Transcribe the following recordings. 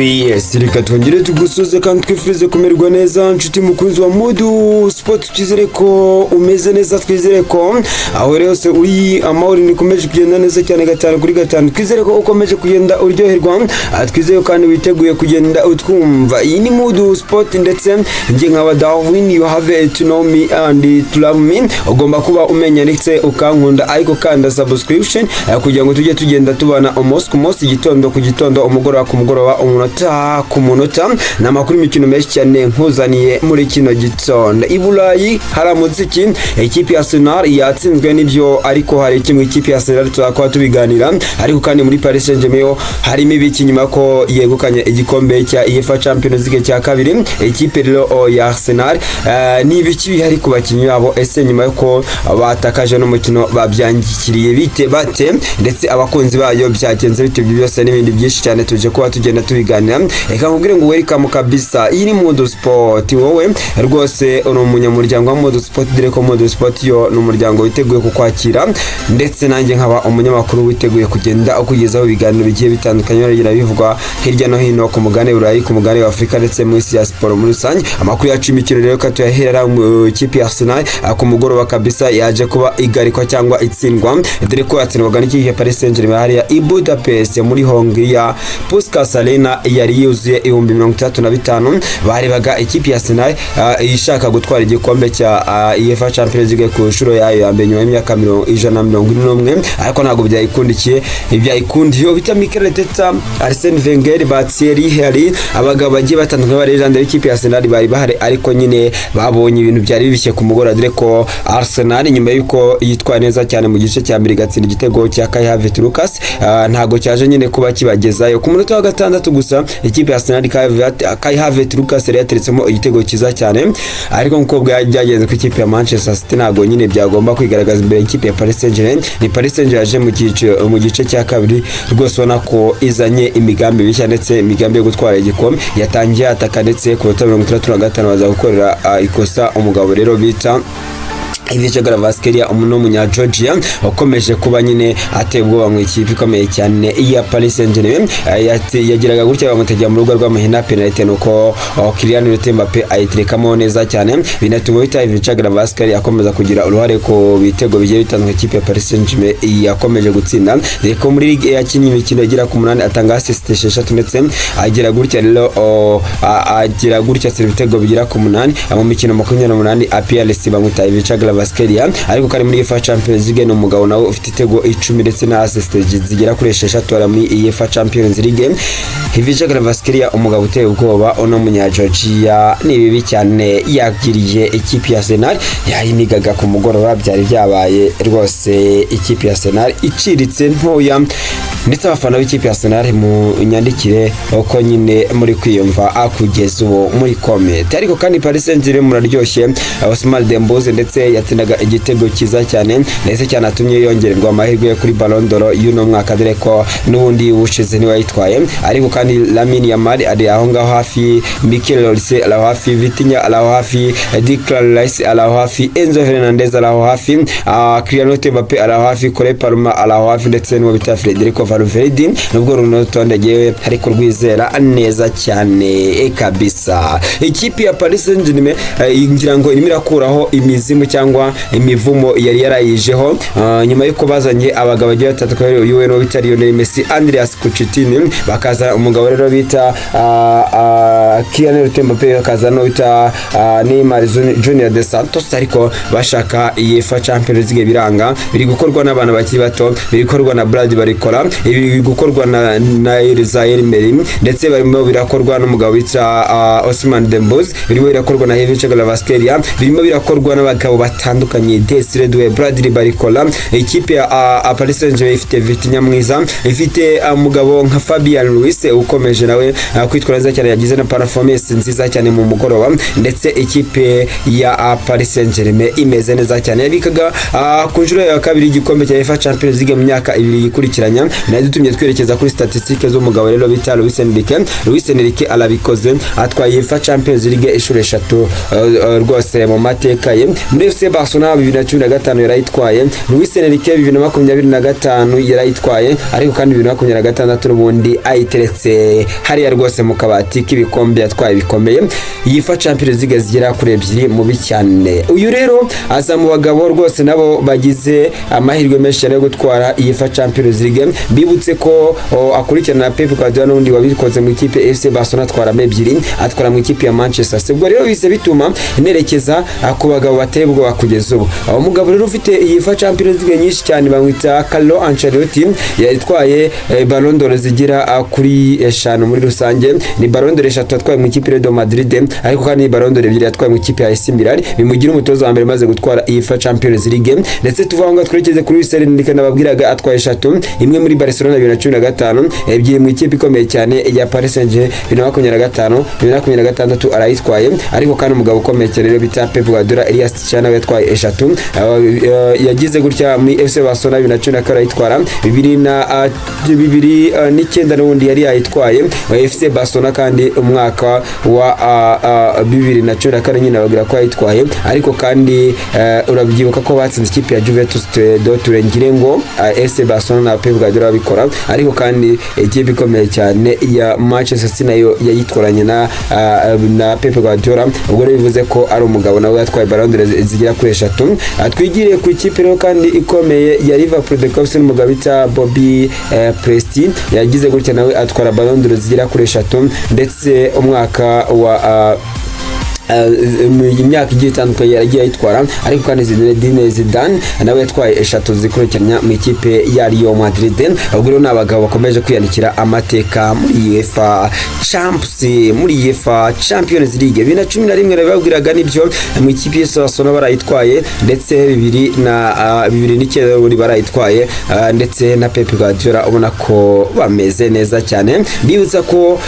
Yes, reka twongere tugusuze kandi twifurize kumererwa neza nshuti mukunzi wa Modu Sport, twizere ko umeze neza, twizere ko aho rero se uri amahoro nikomeje kugenda neza cyane gatanu kuri gatanu, twizere ko ukomeje kugenda uryoherwa, twizere kandi witeguye kugenda utwumva. Iyi ni Modu Sport ndetse nje nkaba Darwin, you have to know me and to love me. Ugomba kuba umenya ndetse ukankunda, ariko kanda subscription kugira ngo tujye tugenda tubana umunsi ku munsi, igitondo ku gitondo, umugoroba ku mugoroba, umunota ku munota, n'amakuru imikino menshi cyane nkuzaniye muri kino gitondo. I Burayi haramutse iki ikipe ya Arsenal yatsinzwe n'ibyo, ariko hari kimwe ikipe ya Arsenal tuzakora tubiganira, ariko kandi muri Paris Saint-Germain harimo ibiki nyuma ko yegukanye igikombe cya UEFA Champions League cya kabiri. Ikipe rero ya Arsenal ni ibiki bihari ku bakinnyi babo, ese nyuma yuko batakaje n'umukino babyangikiriye bite bate, ndetse abakunzi bayo byagenze bite, byose n'ibindi byinshi cyane tuje kuba tugenda tubiganira. Reka nkubwire ngo welcome kabisa, iyi ni Modu Sport. Wowe rwose uri umunyamuryango wa Modu Sport, dire ko Modu Sport yo ni umuryango witeguye kukwakira, ndetse nanjye nkaba umunyamakuru witeguye kugenda ukugezaho ibiganiro bigiye bitandukanye biragira bivugwa hirya no hino ku mugane Burayi, ku mugane wa Afrika, ndetse mu isi ya siporo muri rusange. Amakuru yacu imikino rero katuyahera mu ikipe ya Arsenal ku mugoroba kabisa yaje kuba igarikwa cyangwa itsindwa, dore ko yatsindwaga n'ikipe ya Paris Saint-Germain hariya i Budapest muri Hongria. Puskas Arena yari yuzuye 35,000 barebaga ikipe ya Arsenal ishaka gutwara igikombe cya UEFA Champions League ku nshuro yayo ya mbere nyuma y'imyaka 141, ariko ntabwo byayikundikiye. Ibyayikundiye bita Mikel Arteta, Arsene Wenger, Thierry Henry, abagabo bagiye batandukanye ba legend y'ikipe ya Arsenal bari bahari, ariko nyine babonye ibintu byari bibishye ku mugoroba, dore ko Arsenal nyuma y'uko yitwaye neza cyane mu gice cya mbere gatsinda igitego cya Kai Havertz, ntago cyaje nyine kuba kibagezayo ku munota wa gatandatu gusa. Ikipe ya Arsenal Kai Havertz yari yateretsemo igitego cyiza cyane, ariko nkuko byagenze ku ikipe ya Manchester City ntago nyine byagomba kwigaragaza imbere y'ikipe ya Paris Saint-Germain. Ni Paris Saint-Germain yaje mu gice cya kabiri rwose ubona ko izanye imigambi bishya, ndetse imigambi yo gutwara igikombe. Yatangiye ataka, ndetse ku 35 baza gukorera ikosa umugabo rero bita Ivica Gravaskelia, umunya Georgia, ukomeje kuba nyine atebwa mu ikipe ikomeye cyane ya Paris Saint-Germain. Yagiraga gutya bamutegera mu rugo rw'amahina penalty, nuko Kylian Mbappe ayiterekamo neza cyane, binatuma bita Ivica Gravaskelia akomeza kugira uruhare ku bitego bigiye bitandukanye. Ikipe ya Paris Saint-Germain yakomeje gutsinda, reko muri ligue yakinnye imikino agira ku 8 atanga assist 6, ndetse agira gutya rero agira gutya ibitego bigira ku 8 mu mikino 28 APLC bamwita Ivica Gravaskelia, ariko kari muri UEFA Champions League no mugabo nawe ufite itego 10 ndetse na assist zigera kuri 6 muri UEFA Champions League. Ivica Gravaskelia umugabo uteye ubwoba, ono munya Georgia, ni bibi cyane yagiriye ikipe ya Arsenal, yayinigaga ku mugoroba, byari byabaye rwose ikipe ya Arsenal iciritse ntoya, ndetse abafana b'ikipe ya Arsenal mu nyandikire uko nyine muri kwiyumva akugeza ubu muri comment. Ariko kandi Paris Saint-Germain muraryoshye, Ousmane Dembélé ndetse yatsindaga igitego cyiza cyane, ndetse cyanatumye yongererwa amahirwe kuri Ballon d'Or y'uno mwaka, dore ko n'ubundi ushize niwe yitwaye. Ariko kandi Lamine Yamal ari aho ngaho hafi, Mikel Olise ari aho hafi, Vitinha ari aho hafi, Declan Rice ari aho hafi, Enzo Fernandez ari aho hafi, Kylian Mbappe ari aho hafi, Cole Palmer ari aho hafi, ndetse n'uwo bita Federico Valverde. Nubwo runotonde yewe ariko rwizera neza cyane kabisa. Ikipe ya Paris Saint-Germain ingira ngo irimo irakuraho imizimu cyangwa imivumo yari yarayijeho, nyuma yuko bazanye abagabo bagiye batandukanye, uyu no bita Lionel Messi, Andreas Pochettino, bakaza umugabo rero bita Kylian Mbappe, bakaza no bita Neymar Junior dos Santos, ariko bashaka UEFA Champions League biranga. Biri gukorwa n'abana bakiri bato, biri gukorwa na Brad barikora, ibi gukorwa na Elzair Merim, ndetse barimo birakorwa n'umugabo bita Ousmane Dembélé, birimo birakorwa na Ivica Gravaskelia, birimo birakorwa n'abagabo batandukanye, Desire Doué, Bradley Barcola. Ikipe ya Paris Saint-Germain ifite Vitinha mwiza, ifite umugabo nka Fabian Ruiz ukomeje nawe kwitwara neza cyane, yagize na performance nziza cyane mu mugoroba, ndetse ikipe ya Paris Saint-Germain imeze neza cyane. Yabikaga ku nshuro ya kabiri igikombe cya UEFA Champions League mu myaka 2 ikurikiranya, nadutumye twerekeza kuri statistiques z'umugabo rero bita Luis Enrique arabikoze, atwaye UEFA Champions League inshuro 3 rwose mu mateka ye. Muri FC Barcelona 2015 yarayitwaye, Luis Enrique 2025 yarayitwaye, ariko kandi 2026 n'ubundi ayiteretse hariya rwose mu kabati k'ibikombe yatwaye bikomeye yifa Champions League zigera kuri ebyiri mubi cyane. Uyu rero aza mu bagabo rwose nabo bagize amahirwe menshi yo gutwara yifa Champions League. Bibutse ko akurikirana na Pep Guardiola n'undi wabikoze mu ikipe FC Barcelona atwara ebyiri, atwara mu ikipe ya Manchester City. Ubwo rero bise bituma nerekeza ku bagabo batebwa kugeza ubu. Aho mugabo rero ufite yifa Champions League nyinshi cyane bamwita Carlo Ancelotti, yatwaye Ballon d'Or zigira kuri 5 muri rusange. Ni Ballon d'Or 3 atwaye mu ikipe ya Madrid, ariko kandi Ballon d'Or 2 yatwaye mu ikipe ya AC Milan, bimugira umutoza wa mbere maze gutwara yifa Champions League. Ndetse tuvanga twerekeze kuri Luis Enrique nababwiraga atwaye 3, imwe muri Barcelona 2015, ebyiri mu ikipe ikomeye cyane ya Paris Saint-Germain 2025, 2026 arayitwaye, ariko kandi umugabo ukomeye cyane rero bita Pep Guardiola Elias Chana yatwaye 3. Yagize gutya muri FC Barcelona 2019 arayitwara, 2009 n'ubundi yari yayitwaye FC Barcelona, kandi umwaka wa 2014 nyine bagira ko yayitwaye, ariko kandi urabyibuka ko batsinze ikipe ya Juventus do turengire ngo FC Barcelona na Pep Guardiola bikora, ariko kandi ikipe ikomeye cyane ya Manchester City nayo yayitwaranye na Pep Guardiola. Ubwo bivuze ko ari umugabo nawe yatwaye Ballon d'Or zigera kuri 3. Twigiriye ku ikipe rero kandi ikomeye ya Liverpool de Cops n'umugabo bita Bobby Presti, yagize gutya nawe atwara Ballon d'Or zigera kuri 3, ndetse umwaka wa imyaka igiye itandukanye yaragiye ayitwara, ariko kandi Zinedine Zidane nawe yatwaye 3 zikurikiranya mu ikipe ya Real Madrid. Ubwo rero n'abagabo bakomeje kwiyandikira amateka muri UEFA Champions League. 2011 rababwiraga nibyo mu ikipe ya Barcelona barayitwaye, ndetse 2009 buri barayitwaye, ndetse na Pep Guardiola ubona ko bameze neza cyane. Bibutsa ko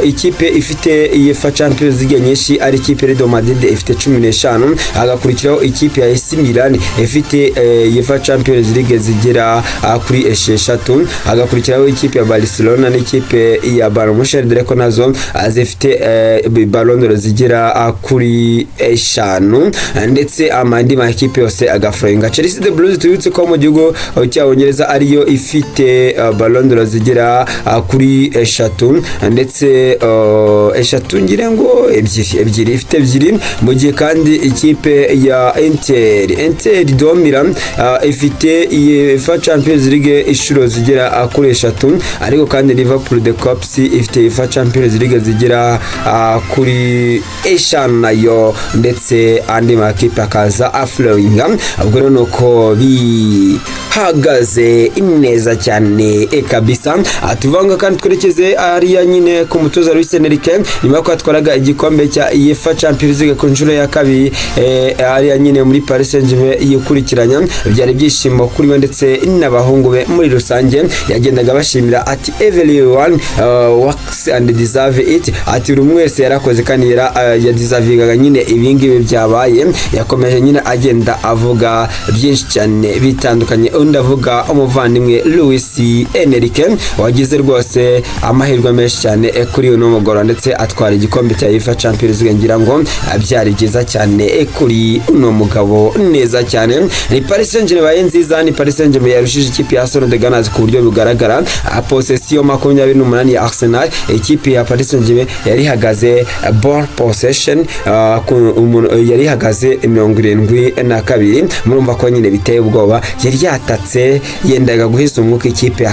ikipe ifite UEFA Champions League nyinshi ari ikipe Real Madrid ifite 15, agakurikiraho ikipe ya AC Milan ifite UEFA Champions League zigera kuri 6, agakurikiraho ikipe ya Barcelona n'ikipe ya Bayern Munich dore ko nazo zifite Ballon d'Or zigera kuri 5, ndetse amandi makipe yose agafroinga. Chelsea the Blues tubitse ko mu gihugu cy'Abongereza ariyo ifite Ballon d'Or zigera kuri 3, ndetse 3 ngira ngo ebyiri ifite ebyiri, mu gihe kandi ikipe ya Inter Milan ifite UEFA Champions League inshuro zigera kuri 3, ariko kandi Liverpool de Cops ifite UEFA Champions League zigera kuri 5 nayo, ndetse andi makipe akaza aflowinga. Ubwo rero nuko bihagaze neza cyane kabisa. Tuvanga kandi twerekeze ariya nyine ku mutoza Luis Enrique, nyuma ko atwaraga igikombe cya UEFA Champions League ku nshuro ya kabiri ariya nyine muri Paris Saint-Germain yikurikiranya. Byari byishimo kuri we ndetse n'abahungu be muri rusange, yagendaga bashimira ati everyone works and deserve it, ati buri wese yarakoze kandi yadizavingaga nyine ibingibi byabaye. Yakomeje nyine agenda avuga byinshi cyane bitandukanye, undi avuga umuvandimwe Luis Enrique wagize rwose amahirwe menshi cyane kuri uno mugoro, ndetse atwara igikombe cya UEFA Champions League. Ngira ngo byari byiza cyane kuri uno mugabo neza cyane. Ni Paris Saint-Germain baye nziza, ni Paris Saint-Germain yarushije ikipe ya Arsenal de Gunners ku buryo bugaragara. Possession 28 ya Arsenal, ikipe ya Paris Saint-Germain yari hagaze ball possession yari hagaze 72. Murumva ko nyine biteye ubwoba, yari yatatse yendaga guhisa umwuka ikipe ya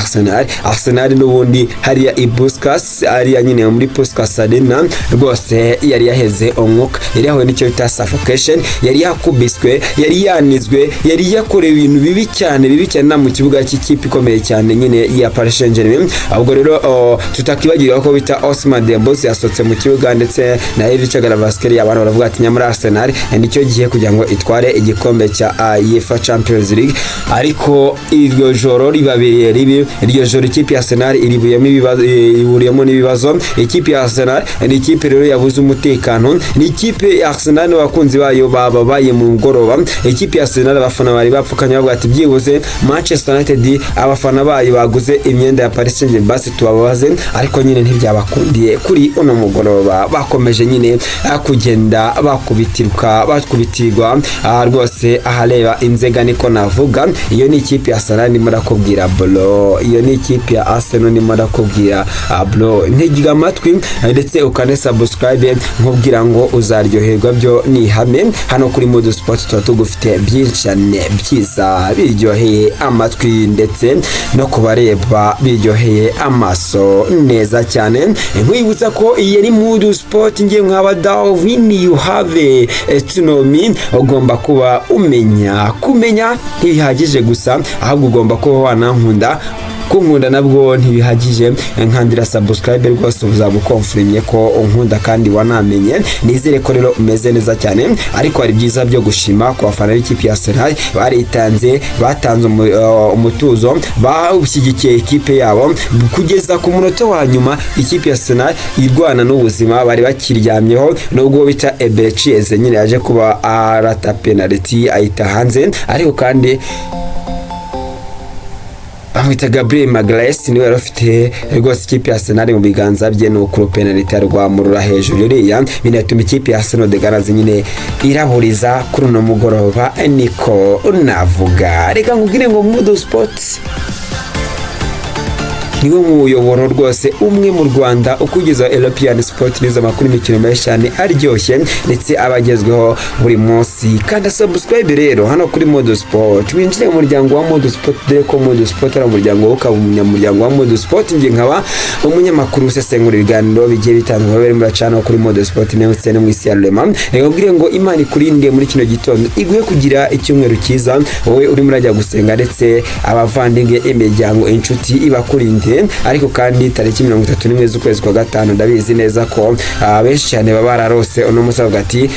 Arsenal n'ubundi hariya Ibuskas ariya nyine muri Puskas Arena rwose yari yaheze umwuka, yari yahuye n'icyo bita suffocation, yari yakubiswe, yari yanizwe, yari yakorewe ibintu bibi cyane na mu kibuga cy'ikipe ikomeye cyane nyine ya Paris Saint-Germain. Ahubwo rero tutakibagirwa ko bita Ousmane Dembélé yasohotse mu kibuga, ndetse na Ivica Gravasquez, abantu baravuga ati nyamara Arsenal nicyo gihe kugira ngo itware igikombe cya UEFA Champions League. Ariko iryo joro ribabereye ribi, iryo joro ikipe ya Arsenal iribuyemo n'ibibazo. Ikipe ya Arsenal ni ikipe rero yabuze umutekano, ni ikipe ya Arsenal n'abakunzi bayo babaye mu mugoroba. Ikipe ya Arsenal abafana bari bapfukanye bavuga ati byibuze Manchester United abafana bayo baguze imyenda ya Paris Saint-Germain basi tubabaze, ariko nyine ntibyabakundiye kuri uno mugoroba. Bakomeje nyine kugenda bakubitirwa rwose ahareba inzega, niko navuga. Iyo ni ikipe ya Arsenal ndimo ndakubwira bro, iyo ni ikipe ya Arsenal ndimo ndakubwira bro. Ntigiga amatwi ndetse ukane subscribe nkubwira ngo uzaryoherwa, byo ni ihame. Hano kuri Mood Sport tuba tugufite byinshi cyane byiza biryoheye amatwi ndetse no kubareba biryoheye amaso neza cyane. Nkwibutsa ko iyi ni Mood Sport, ngiye nkaba Darwin, you have to know me. Ugomba kuba kumenya ntibihagije gusa, ahubwo ugomba kuba wanankunda. Kunkunda nabwo ntibihagije, nkandira subscribe rwose uzabukonfirmye ko unkunda kandi wanamenye. Nizere ko rero umeze neza cyane, ariko hari byiza byo gushima ku bafana b'ikipe ya Arsenal batanze umutuzo, bawushyigikiye ikipe yabo kugeza ku munota wa nyuma. Ikipe ya Arsenal irwana n'ubuzima, bari bakiryamyeho nubwo bita Ebechieze nyine yaje kuba arata penalty ayita hanze, ariko kandi bamwita Gabriel Magalhaes niwe yarafite rwose ikipe ya Arsenal mu biganza bye, nuko penalty rwamurura hejuru iriya binatuma ikipe ya Arsenal de Ganazi nyine iraburiza kuri uno mugoroba. Niko navuga, reka nkubwire ngo Mood Sport niwo muyoboro rwose umwe mu Rwanda ukugeza European Sport News, amakuru y'imikino menshi cyane aryoshye ndetse abagezweho buri munsi. Kandi subscribe rero hano kuri Mood Sport, winjire mu muryango wa Mood Sport, dore ko Mood Sport ari umuryango ukaba umunyamuryango wa Mood Sport. Ngiye nkaba umunyamakuru usesengura ibiganiro bigiye bitandukanye bari muri channel kuri Mood Sport ndetse no mu isi ya Rema. Reka ubwire ngo Imana ikurinde muri kino gitondo, iguhe kugira icyumweru cyiza, wowe uri murajya gusenga ndetse abavandimwe, imiryango, inshuti ibakurinde. Ariko kandi tariki 31 z'ukwezi kwa gatanu ndabizi neza ko benshi cyane baba bararose uno munsi hagati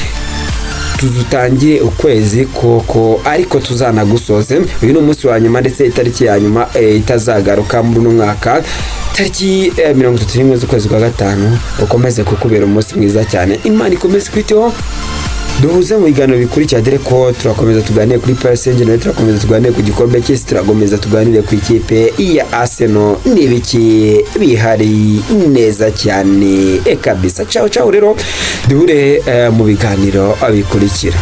tuzutangiye ukwezi koko, ariko tuzanagusoze. Uyu ni umunsi wa nyuma ndetse itariki ya nyuma itazagaruka muri uno mwaka, tariki 31 z'ukwezi kwa gatanu. Ukomeze kukubera umunsi mwiza cyane, Imana ikomeze kwiteho. Duhuze mu biganiro bikurikira, dore ko turakomeza tuganire kuri Paris Saint-Germain, turakomeza tuganire ku gikombe cy'isi, turakomeza tuganire ku ikipe ya Arsenal n'ibiki bihari neza cyane kabisa. Ciao rero duhure mu biganiro bikurikira.